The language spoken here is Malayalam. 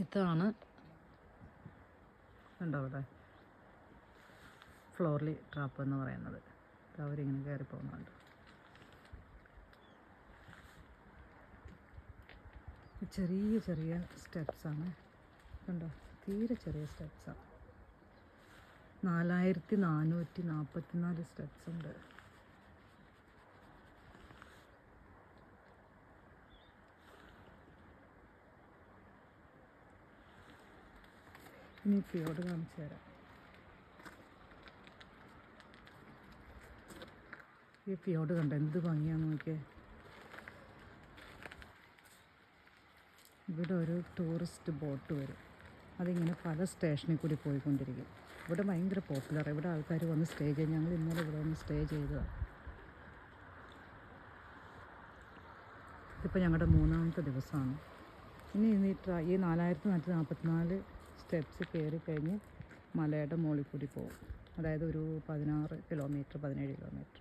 ഇതാണ് ഉണ്ടോ അവിടെ ഫ്ലോർലി ട്രാപ്പ് എന്ന് പറയുന്നത്. അവരിങ്ങനെ കയറി പോകുന്നുണ്ട്. ചെറിയ ചെറിയ സ്റ്റെപ്സാണ് കണ്ടോ, തീരെ ചെറിയ സ്റ്റെപ്സാണ്. 4444 സ്റ്റെപ്സ് ഉണ്ട്. ഇനി ഫിയോർഡ് കാണിച്ചു തരാം. ഈ ഫിയോർഡ് കണ്ടോ എന്ത് ഭംഗിയാണെന്ന് നോക്കിയേ. ഇവിടെ ഒരു ടൂറിസ്റ്റ് ബോട്ട് വരും. അതിങ്ങനെ പല സ്റ്റേഷനിൽ കൂടി പോയിക്കൊണ്ടിരിക്കും. ഇവിടെ ഭയങ്കര പോപ്പുലർ. ഇവിടെ ആൾക്കാർ വന്ന് സ്റ്റേ ചെയ്യും. ഞങ്ങൾ ഇന്നലെ ഇവിടെ വന്ന് സ്റ്റേ ചെയ്തതാണ്. ഇതിപ്പോൾ ഞങ്ങളുടെ 3ാമത്തെ ദിവസമാണ്. ഇനി ഈ 4444 സ്റ്റെപ്സ് കയറി കഴിഞ്ഞ് മലയുടെ മുകളിൽ കൂടി പോകും. അതായത് ഒരു 16 കിലോമീറ്റർ 17 കിലോമീറ്റർ.